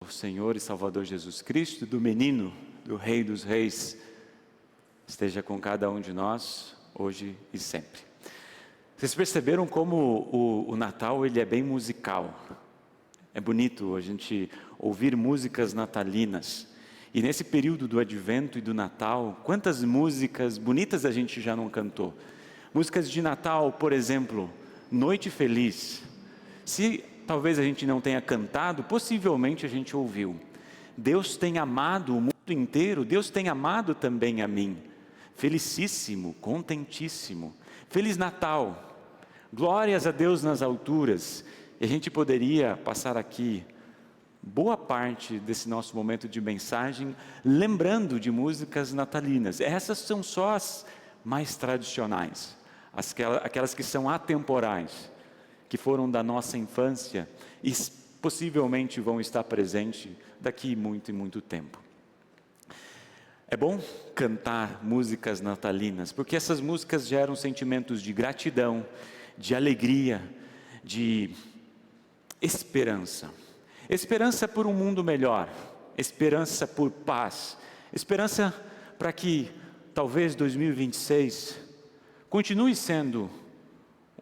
O Senhor e Salvador Jesus Cristo, do menino, do Rei dos Reis, esteja com cada um de nós, hoje e sempre. Vocês perceberam como o Natal ele é bem musical? É bonito a gente ouvir músicas natalinas. E nesse período do Advento e do Natal, quantas músicas bonitas a gente já não cantou? Músicas de Natal, por exemplo, Noite Feliz. Se talvez a gente não tenha cantado, possivelmente a gente ouviu. Deus tem amado o mundo inteiro, Deus tem amado também a mim. Felicíssimo, contentíssimo. Feliz Natal. Glórias a Deus nas alturas. E a gente poderia passar aqui boa parte desse nosso momento de mensagem lembrando de músicas natalinas. Essas são só as mais tradicionais, aquelas que são atemporais, que foram da nossa infância e possivelmente vão estar presentes daqui muito e muito tempo. É bom cantar músicas natalinas, porque essas músicas geram sentimentos de gratidão, de alegria, de esperança. Esperança por um mundo melhor, esperança por paz, esperança para que talvez 2026 continue sendo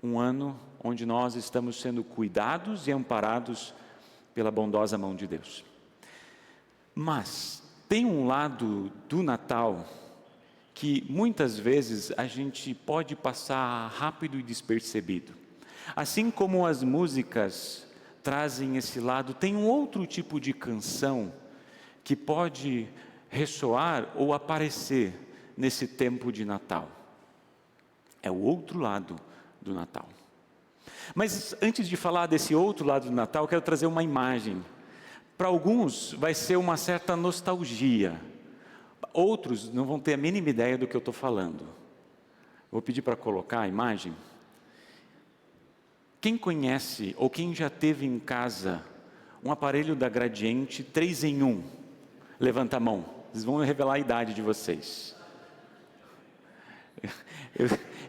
um ano onde nós estamos sendo cuidados e amparados pela bondosa mão de Deus. Mas tem um lado do Natal que muitas vezes a gente pode passar rápido e despercebido. Assim como as músicas trazem esse lado, tem um outro tipo de canção que pode ressoar ou aparecer nesse tempo de Natal. É o outro lado do Natal. Mas antes de falar desse outro lado do Natal, eu quero trazer uma imagem. Para alguns vai ser uma certa nostalgia. Outros não vão ter a mínima ideia do que eu estou falando. Vou pedir para colocar a imagem. Quem conhece ou quem já teve em casa um aparelho da Gradiente 3 em 1? Levanta a mão. Vocês vão revelar a idade de vocês.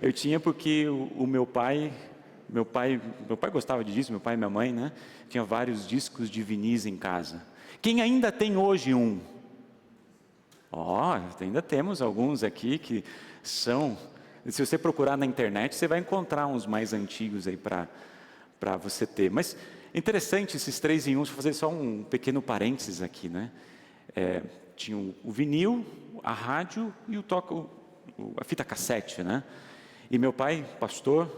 Eu tinha porque o meu pai gostava disso, meu pai e minha mãe, né? Tinha vários discos de vinis em casa. Quem ainda tem hoje um? Ainda temos alguns aqui que são... Se você procurar na internet, você vai encontrar uns mais antigos aí para você ter. Mas interessante esses 3 em 1, vou fazer só um pequeno parênteses aqui, né? Tinha o vinil, a rádio e a fita cassete, né? E meu pai, pastor,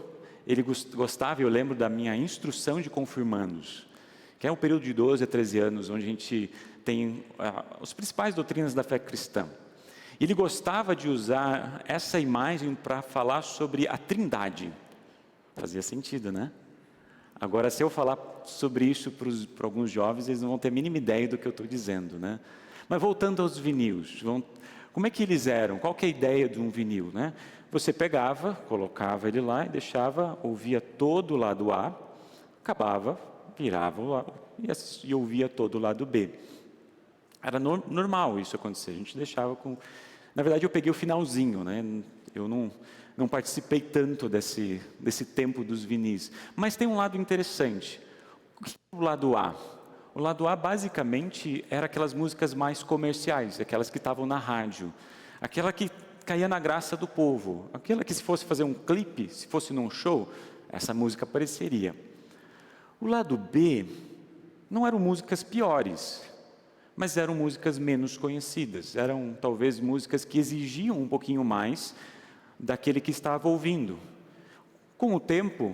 ele gostava, eu lembro da minha instrução de confirmandos, que é um período de 12 a 13 anos, onde a gente tem as principais doutrinas da fé cristã. Ele gostava de usar essa imagem para falar sobre a Trindade. Fazia sentido, né? Agora, se eu falar sobre isso para alguns jovens, eles não vão ter a mínima ideia do que eu estou dizendo, né? Mas voltando aos vinis, como é que eles eram? Qual que é a ideia de um vinil, né? Você pegava, colocava ele lá e deixava, ouvia todo o lado A, acabava, virava o lado e ouvia todo o lado B. Era normal isso acontecer, a gente deixava com... Na verdade, eu peguei o finalzinho, né? Eu não participei tanto desse tempo dos vinis. Mas tem um lado interessante. O que é o lado A? O lado A, basicamente, era aquelas músicas mais comerciais, aquelas que estavam na rádio. Aquela que caía na graça do povo. Aquela que, se fosse fazer um clipe, se fosse num show, essa música apareceria. O lado B não eram músicas piores, mas eram músicas menos conhecidas, eram talvez músicas que exigiam um pouquinho mais daquele que estava ouvindo. Com o tempo,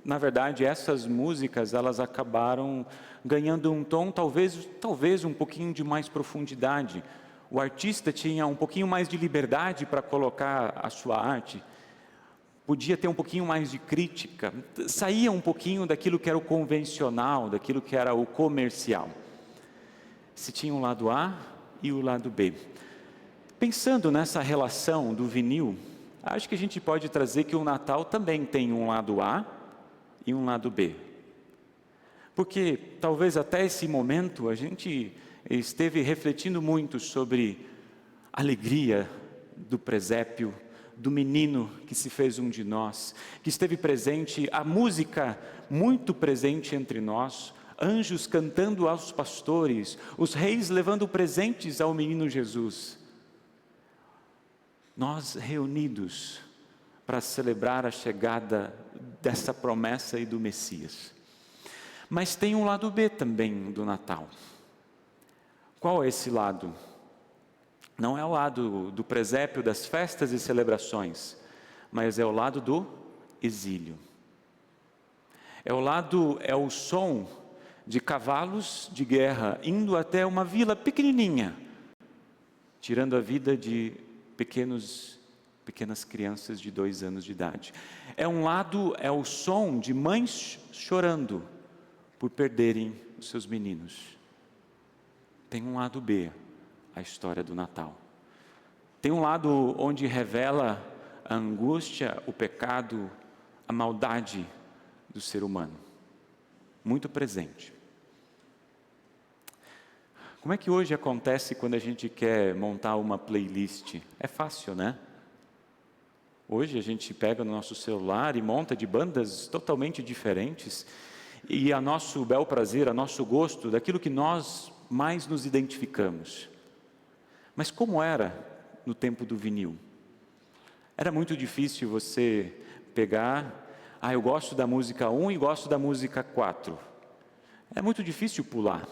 na verdade, essas músicas elas acabaram ganhando um tom talvez um pouquinho de mais profundidade. O artista tinha um pouquinho mais de liberdade para colocar a sua arte, podia ter um pouquinho mais de crítica, saía um pouquinho daquilo que era o convencional, daquilo que era o comercial. Se tinha um lado A e o lado B. Pensando nessa relação do vinil, acho que a gente pode trazer que o Natal também tem um lado A e um lado B. Porque talvez até esse momento a gente esteve refletindo muito sobre a alegria do presépio, do menino que se fez um de nós, que esteve presente, a música muito presente entre nós, anjos cantando aos pastores, os reis levando presentes ao menino Jesus. Nós reunidos para celebrar a chegada dessa promessa e do Messias. Mas tem um lado B também do Natal. Qual é esse lado? Não é o lado do presépio, das festas e celebrações, mas é o lado do exílio. É o som de cavalos de guerra indo até uma vila pequenininha, tirando a vida de pequenas crianças de 2 anos de idade. É o som de mães chorando por perderem os seus meninos. Tem um lado B, a história do Natal. Tem um lado onde revela a angústia, o pecado, a maldade do ser humano. Muito presente. Como é que hoje acontece quando a gente quer montar uma playlist? É fácil, né? Hoje a gente pega no nosso celular e monta de bandas totalmente diferentes, e a nosso bel prazer, a nosso gosto, daquilo que nós mais nos identificamos. Mas como era no tempo do vinil? Era muito difícil você pegar, eu gosto da música 1 e gosto da música 4. É muito difícil pular.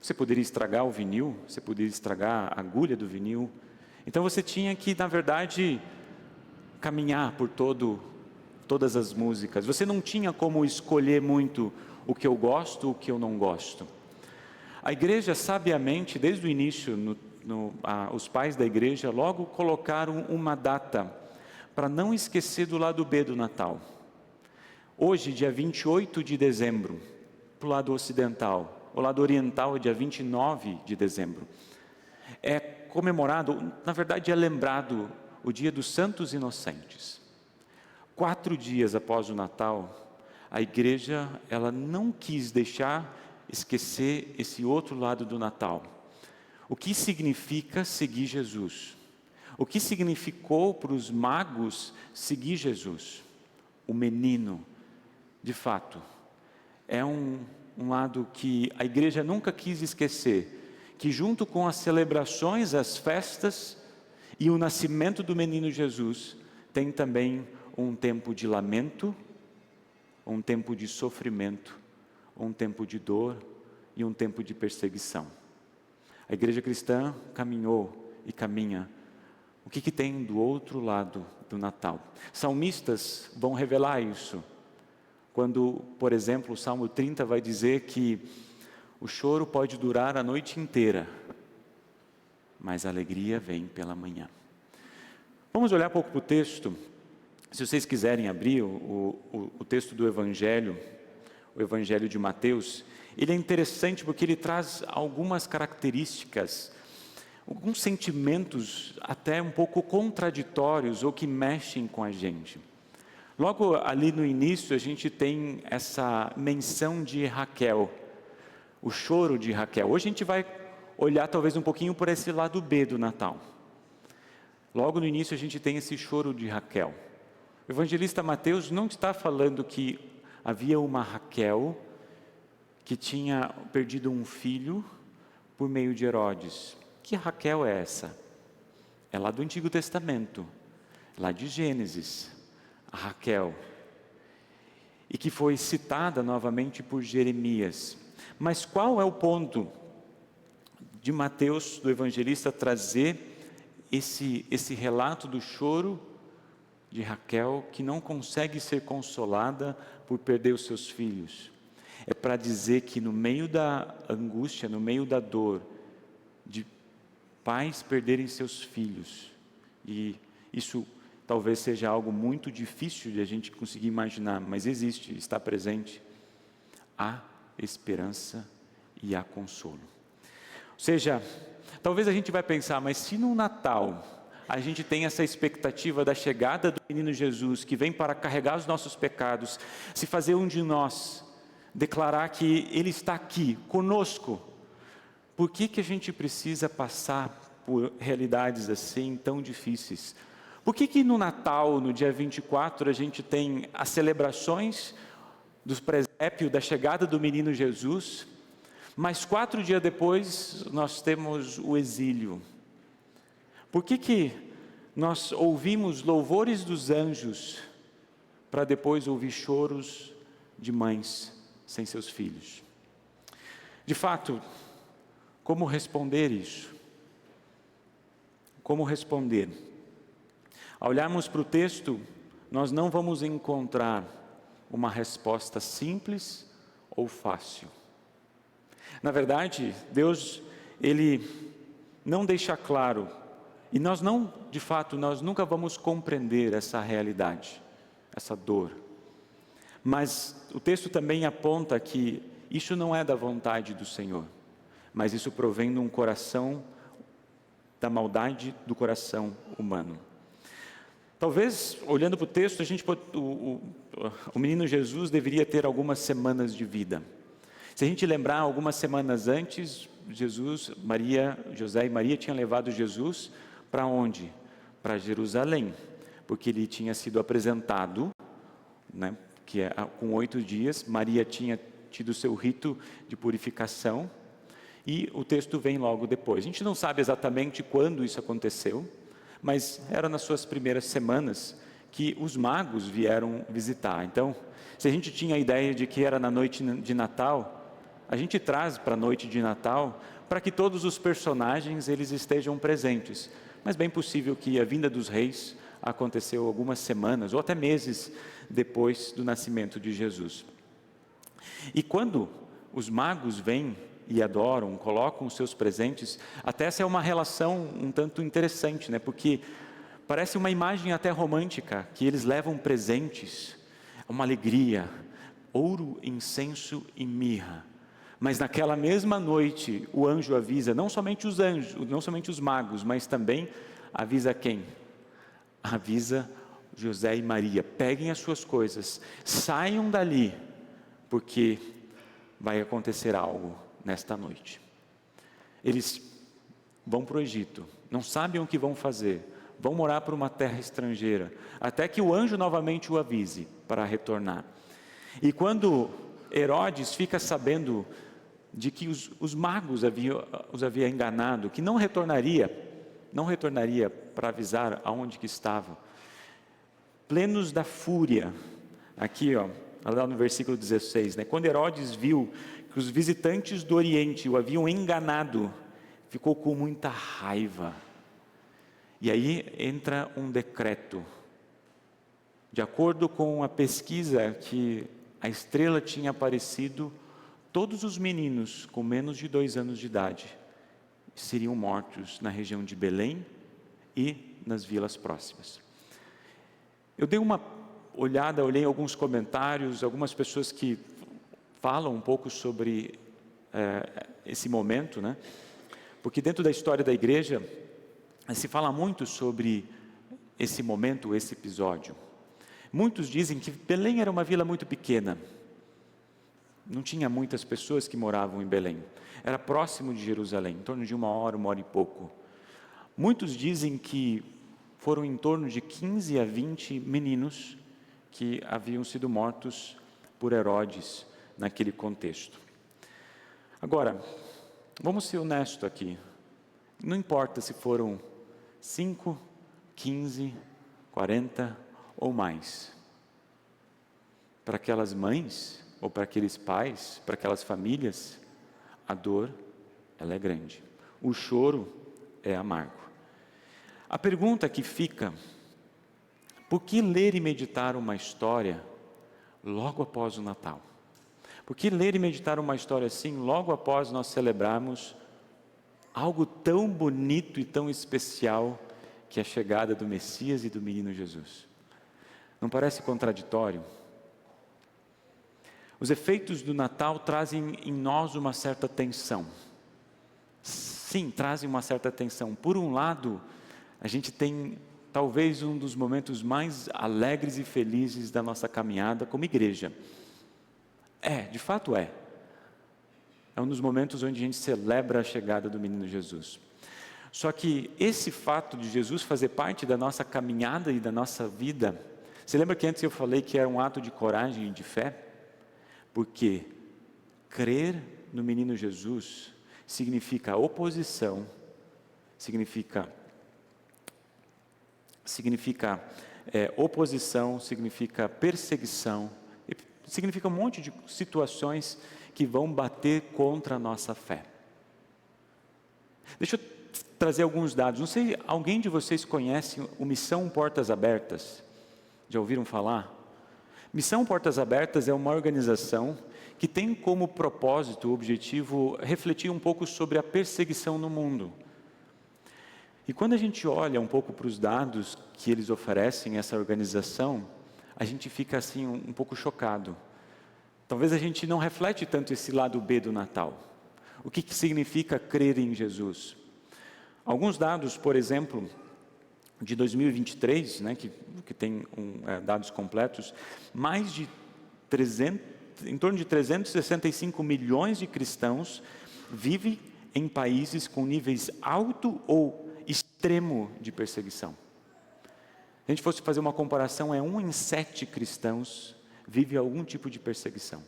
Você poderia estragar o vinil, você poderia estragar a agulha do vinil. Então você tinha que, na verdade, caminhar por todas as músicas. Você não tinha como escolher muito o que eu gosto, o que eu não gosto. A igreja, sabiamente, desde o início, os pais da igreja logo colocaram uma data para não esquecer do lado B do Natal. Hoje, dia 28 de dezembro, para o lado ocidental. O lado oriental é dia 29 de dezembro. É comemorado, na verdade é lembrado, o dia dos Santos Inocentes. 4 dias após o Natal, a igreja ela não quis deixar esquecer esse outro lado do Natal. O que significa seguir Jesus? O que significou para os magos seguir Jesus? O menino, de fato, é um lado que a igreja nunca quis esquecer, que junto com as celebrações, as festas e o nascimento do menino Jesus, tem também um tempo de lamento, um tempo de sofrimento, um tempo de dor e um tempo de perseguição. A igreja cristã caminhou e caminha. O que tem do outro lado do Natal? Salmistas vão revelar isso. Quando, por exemplo, o Salmo 30 vai dizer que o choro pode durar a noite inteira, mas a alegria vem pela manhã. Vamos olhar um pouco para o texto. Se vocês quiserem abrir o texto do Evangelho, o Evangelho de Mateus, ele é interessante porque ele traz algumas características, alguns sentimentos até um pouco contraditórios ou que mexem com a gente. Logo ali no início a gente tem essa menção de Raquel, o choro de Raquel. Hoje a gente vai olhar talvez um pouquinho por esse lado B do Natal. Logo no início a gente tem esse choro de Raquel. O evangelista Mateus não está falando que havia uma Raquel que tinha perdido um filho por meio de Herodes. Que Raquel é essa? É lá do Antigo Testamento, lá de Gênesis. A Raquel, e que foi citada novamente por Jeremias. Mas qual é o ponto de Mateus, do evangelista, trazer esse relato do choro de Raquel, que não consegue ser consolada por perder os seus filhos? É para dizer que no meio da angústia, no meio da dor, de pais perderem seus filhos, e isso talvez seja algo muito difícil de a gente conseguir imaginar, mas existe, está presente. Há esperança e há consolo. Ou seja, talvez a gente vai pensar, mas se no Natal a gente tem essa expectativa da chegada do menino Jesus, que vem para carregar os nossos pecados, se fazer um de nós, declarar que Ele está aqui, conosco, por que a gente precisa passar por realidades assim tão difíceis? Por que no Natal, no dia 24, a gente tem as celebrações do presépio da chegada do menino Jesus, mas 4 dias depois nós temos o exílio. Por que nós ouvimos louvores dos anjos para depois ouvir choros de mães sem seus filhos? De fato, como responder isso? Como responder? Ao olharmos para o texto, nós não vamos encontrar uma resposta simples ou fácil. Na verdade, Deus, Ele não deixa claro, e nós nunca vamos compreender essa realidade, essa dor. Mas o texto também aponta que isso não é da vontade do Senhor, mas isso provém de um coração, da maldade do coração humano. Talvez, olhando para o texto, o menino Jesus deveria ter algumas semanas de vida. Se a gente lembrar, algumas semanas antes, José e Maria tinham levado Jesus para onde? Para Jerusalém, porque ele tinha sido apresentado, né, com 8 dias, Maria tinha tido seu rito de purificação, e o texto vem logo depois. A gente não sabe exatamente quando isso aconteceu, mas era nas suas primeiras semanas que os magos vieram visitar. Então, se a gente tinha a ideia de que era na noite de Natal, a gente traz para a noite de Natal para que todos os personagens eles estejam presentes. Mas bem possível que a vinda dos reis aconteceu algumas semanas ou até meses depois do nascimento de Jesus. E quando os magos vêm e adoram, colocam os seus presentes, até essa é uma relação um tanto interessante, né? Porque parece uma imagem até romântica, que eles levam presentes, uma alegria, ouro, incenso e mirra. Mas naquela mesma noite, o anjo avisa, não somente os anjos, não somente os magos, mas também avisa quem? Avisa José e Maria, peguem as suas coisas, saiam dali, porque vai acontecer algo nesta noite. Eles vão para o Egito, não sabem o que vão fazer, vão morar para uma terra estrangeira, até que o anjo novamente o avise para retornar. E quando Herodes fica sabendo de que os magos os havia enganado, que não retornaria para avisar aonde que estavam, plenos da fúria, aqui lá no versículo 16, né? Quando Herodes viu que os visitantes do Oriente o haviam enganado, ficou com muita raiva. E aí entra um decreto. De acordo com a pesquisa que a estrela tinha aparecido, todos os meninos com menos de 2 anos de idade seriam mortos na região de Belém e nas vilas próximas. Eu dei uma olhada, olhei alguns comentários, algumas pessoas que falam um pouco sobre esse momento, né? Porque dentro da história da igreja se fala muito sobre esse momento, esse episódio. Muitos dizem que Belém era uma vila muito pequena, não tinha muitas pessoas que moravam em Belém, era próximo de Jerusalém, em torno de 1 hora e pouco. Muitos dizem que foram em torno de 15 a 20 meninos que haviam sido mortos por Herodes naquele contexto. Agora, vamos ser honestos aqui, não importa se foram 5, 15, 40 ou mais, para aquelas mães ou para aqueles pais, para aquelas famílias, a dor ela é grande, o choro é amargo. A pergunta que fica: por que ler e meditar uma história logo após o Natal? Por que ler e meditar uma história assim logo após nós celebrarmos algo tão bonito e tão especial que é a chegada do Messias e do menino Jesus? Não parece contraditório? Os efeitos do Natal trazem em nós uma certa tensão. Sim, trazem uma certa tensão. Por um lado, a gente tem talvez um dos momentos mais alegres e felizes da nossa caminhada como igreja. De fato é. É um dos momentos onde a gente celebra a chegada do menino Jesus. Só que esse fato de Jesus fazer parte da nossa caminhada e da nossa vida, você lembra que antes eu falei que era um ato de coragem e de fé? Porque crer no menino Jesus significa oposição, significa perseguição, significa um monte de situações que vão bater contra a nossa fé. Deixa eu trazer alguns dados. Não sei, alguém de vocês conhece o Missão Portas Abertas? Já ouviram falar? Missão Portas Abertas é uma organização que tem como propósito, o objetivo, refletir um pouco sobre a perseguição no mundo. E quando a gente olha um pouco para os dados que eles oferecem, essa organização, a gente fica assim um pouco chocado. Talvez a gente não reflete tanto esse lado B do Natal. O que significa crer em Jesus? Alguns dados, por exemplo, de 2023, né, que tem dados completos, em torno de 365 milhões de cristãos vivem em países com níveis alto ou extremo de perseguição. Se a gente fosse fazer uma comparação, 1 em 7 cristãos vive algum tipo de perseguição.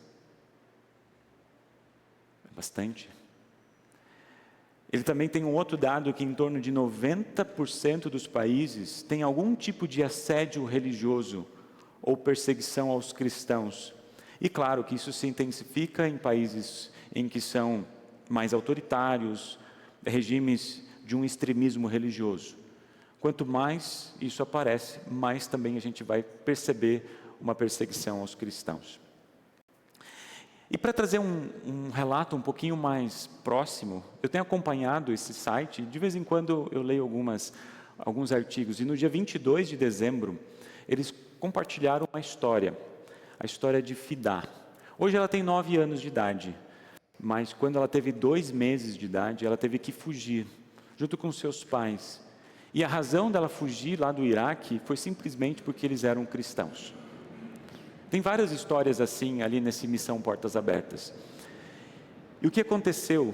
É bastante. Ele também tem um outro dado que em torno de 90% dos países tem algum tipo de assédio religioso ou perseguição aos cristãos. E claro que isso se intensifica em países em que são mais autoritários, regimes de um extremismo religioso. Quanto mais isso aparece, mais também a gente vai perceber uma perseguição aos cristãos. E para trazer um relato um pouquinho mais próximo, eu tenho acompanhado esse site, de vez em quando eu leio alguns artigos, e no dia 22 de dezembro, eles compartilharam uma história, a história de Fidá. Hoje ela tem 9 anos de idade, mas quando ela teve 2 meses de idade, ela teve que fugir, junto com seus pais. E a razão dela fugir lá do Iraque foi simplesmente porque eles eram cristãos. Tem várias histórias assim ali nesse Missão Portas Abertas. E o que aconteceu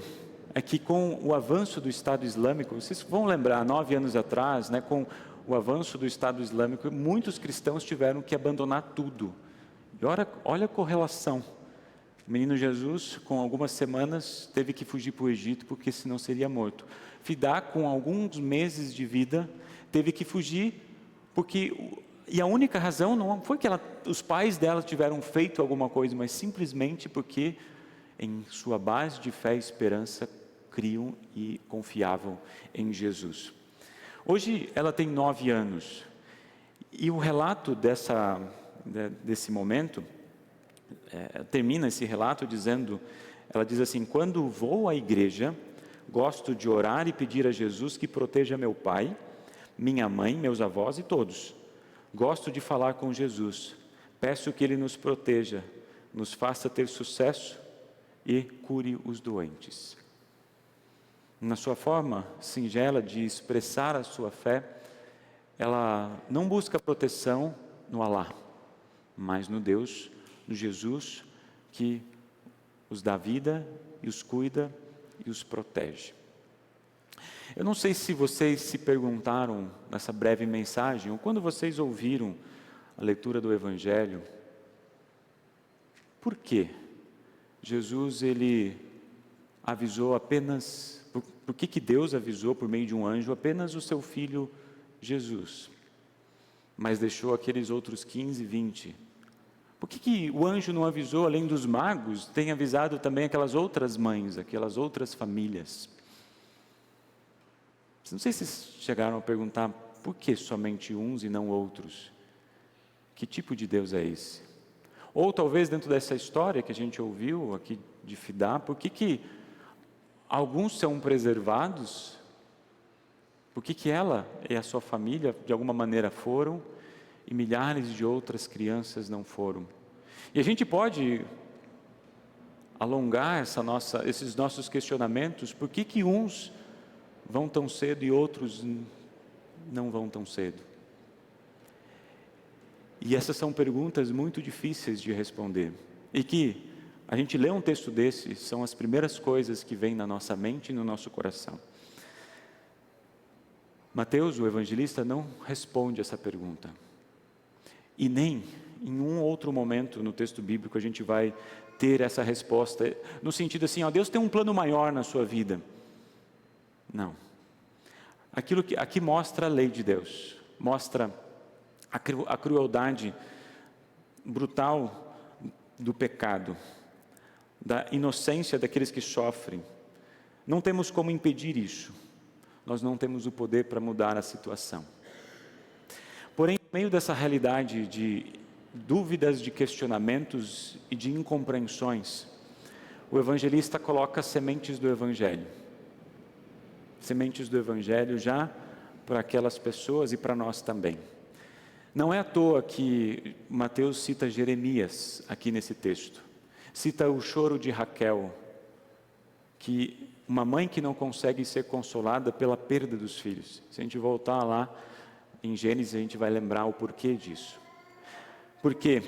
é que com o avanço do Estado Islâmico, vocês vão lembrar, 9 anos atrás, né, com o avanço do Estado Islâmico, muitos cristãos tiveram que abandonar tudo. E olha a correlação. O menino Jesus, com algumas semanas, teve que fugir para o Egito, porque senão seria morto. Fidá, com alguns meses de vida, teve que fugir, e a única razão não foi que os pais dela tiveram feito alguma coisa, mas simplesmente porque em sua base de fé e esperança, criam e confiavam em Jesus. Hoje ela tem 9 anos, e o relato desse momento, termina esse relato ela diz assim: quando vou à igreja, gosto de orar e pedir a Jesus que proteja meu pai, minha mãe, meus avós e todos. Gosto de falar com Jesus, peço que Ele nos proteja, nos faça ter sucesso e cure os doentes. Na sua forma singela de expressar a sua fé, ela não busca proteção no Alá, mas no Deus, no Jesus, que os dá vida e os cuida e os protege. Eu não sei se vocês se perguntaram nessa breve mensagem, ou quando vocês ouviram a leitura do Evangelho, por que Jesus, ele avisou apenas, por que Deus avisou por meio de um anjo apenas o seu filho Jesus, mas deixou aqueles outros 15, 20? Por que o anjo não avisou, além dos magos, tem avisado também aquelas outras mães, aquelas outras famílias? Não sei se chegaram a perguntar por que somente uns e não outros. Que tipo de Deus é esse? Ou talvez dentro dessa história que a gente ouviu aqui de Fidá, por que alguns são preservados? Por que ela e a sua família de alguma maneira foram e milhares de outras crianças não foram? E a gente pode alongar esses nossos questionamentos. Por que uns vão tão cedo e outros não vão tão cedo? E essas são perguntas muito difíceis de responder. E que a gente lê um texto desse, são as primeiras coisas que vêm na nossa mente e no nosso coração. Mateus, o evangelista, não responde essa pergunta. E nem em um outro momento no texto bíblico a gente vai ter essa resposta, no sentido assim, ó, Deus tem um plano maior na sua vida. Não. Aquilo que aqui mostra a lei de Deus, mostra a crueldade brutal do pecado, da inocência daqueles que sofrem. Não temos como impedir isso. Nós não temos o poder para mudar a situação. Porém, no meio dessa realidade de dúvidas, de questionamentos e de incompreensões, o evangelista coloca sementes do Evangelho. Sementes do Evangelho já para aquelas pessoas e para nós também. Não é à toa que Mateus cita Jeremias aqui nesse texto. Cita o choro de Raquel, que uma mãe que não consegue ser consolada pela perda dos filhos. Se a gente voltar lá em Gênesis, a gente vai lembrar o porquê disso. Por quê?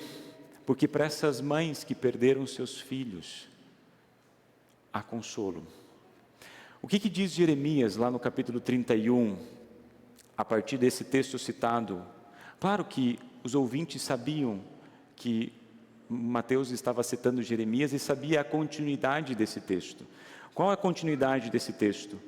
Porque para essas mães que perderam seus filhos, há consolo. O que diz Jeremias lá no capítulo 31, a partir desse texto citado? Claro que os ouvintes sabiam que Mateus estava citando Jeremias e sabia a continuidade desse texto. Qual é a continuidade desse texto?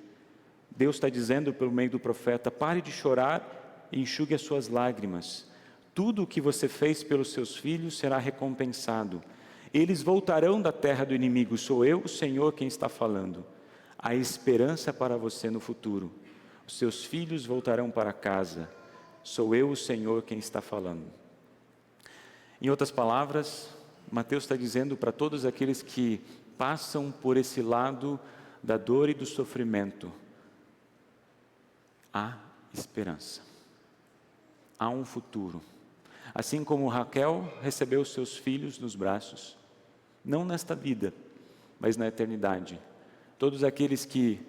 Deus está dizendo pelo meio do profeta: pare de chorar e enxugue as suas lágrimas. Tudo o que você fez pelos seus filhos será recompensado. Eles voltarão da terra do inimigo. Sou eu, o Senhor, quem está falando. Há esperança para você no futuro. Os seus filhos voltarão para casa. Sou eu, o Senhor, quem está falando. Em outras palavras, Mateus está dizendo para todos aqueles que passam por esse lado da dor e do sofrimento: há esperança, há um futuro. Assim como Raquel recebeu seus filhos nos braços, não nesta vida, mas na eternidade. Todos aqueles que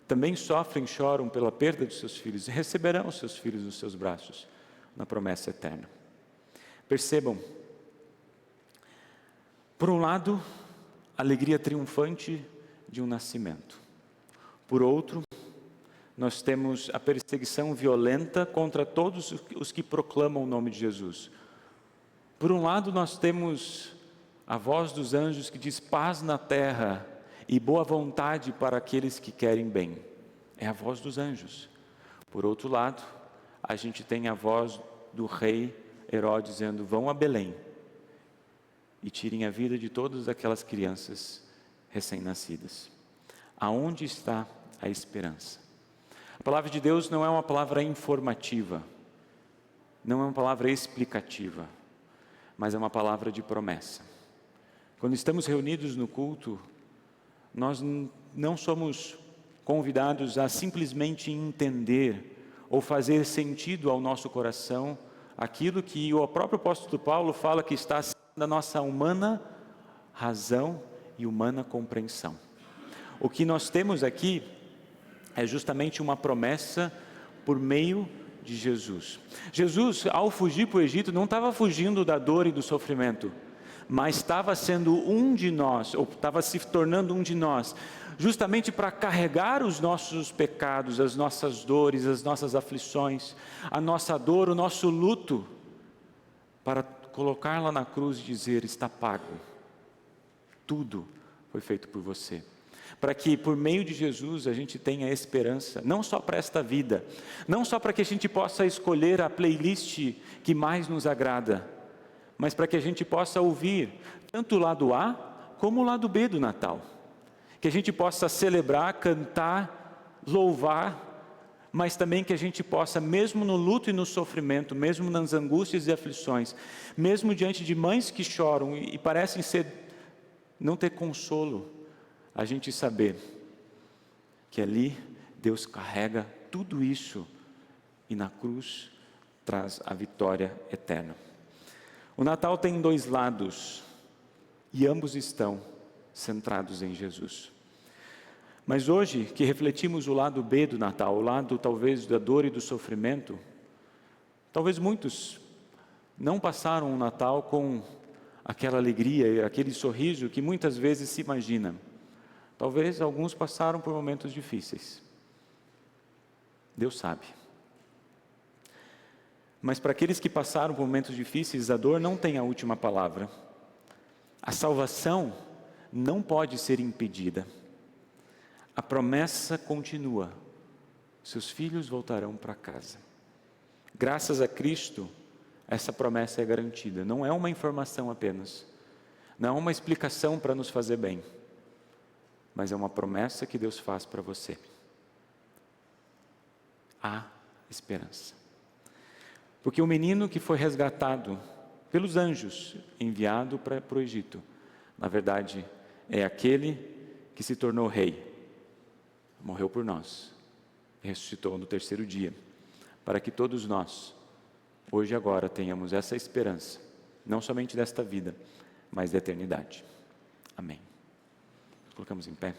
também sofrem e choram pela perda dos seus filhos, receberão os seus filhos nos seus braços, na promessa eterna. Percebam, por um lado, a alegria triunfante de um nascimento. Por outro, nós temos a perseguição violenta contra todos os que proclamam o nome de Jesus. Por um lado, nós temos a voz dos anjos que diz paz na terra e boa vontade para aqueles que querem bem. É a voz dos anjos. Por outro lado, a gente tem a voz do rei Herodes dizendo: vão a Belém e tirem a vida de todas aquelas crianças recém-nascidas. Aonde está a esperança? A palavra de Deus não é uma palavra informativa, não é uma palavra explicativa, mas é uma palavra de promessa. Quando estamos reunidos no culto, nós não somos convidados a simplesmente entender ou fazer sentido ao nosso coração aquilo que o próprio apóstolo Paulo fala que está acima da nossa humana razão e humana compreensão. O que nós temos aqui é justamente uma promessa por meio de Jesus. Jesus, ao fugir para o Egito, não estava fugindo da dor e do sofrimento, mas estava sendo um de nós, ou estava se tornando um de nós, justamente para carregar os nossos pecados, as nossas dores, as nossas aflições, a nossa dor, o nosso luto, para colocar lá na cruz e dizer: está pago, tudo foi feito por você. Para que por meio de Jesus a gente tenha esperança, não só para esta vida, não só para que a gente possa escolher a playlist que mais nos agrada, mas para que a gente possa ouvir tanto o lado A como o lado B do Natal. Que a gente possa celebrar, cantar, louvar, mas também que a gente possa, mesmo no luto e no sofrimento, mesmo nas angústias e aflições, mesmo diante de mães que choram e parecem não ter consolo, a gente saber que ali Deus carrega tudo isso e na cruz traz a vitória eterna. O Natal tem dois lados e ambos estão centrados em Jesus. Mas hoje, que refletimos o lado B do Natal, o lado talvez da dor e do sofrimento, talvez muitos não passaram o Natal com aquela alegria, aquele sorriso que muitas vezes se imagina. Talvez alguns passaram por momentos difíceis. Deus sabe. Mas para aqueles que passaram por momentos difíceis, a dor não tem a última palavra. A salvação não pode ser impedida. A promessa continua. Seus filhos voltarão para casa. Graças a Cristo, essa promessa é garantida. Não é uma informação apenas. Não é uma explicação para nos fazer bem. Mas é uma promessa que Deus faz para você. Há esperança. Porque o menino que foi resgatado pelos anjos, enviado para o Egito, na verdade, é aquele que se tornou rei. Morreu por nós. Ressuscitou no terceiro dia. Para que todos nós, hoje e agora, tenhamos essa esperança. Não somente desta vida, mas da eternidade. Amém. Colocamos em pé.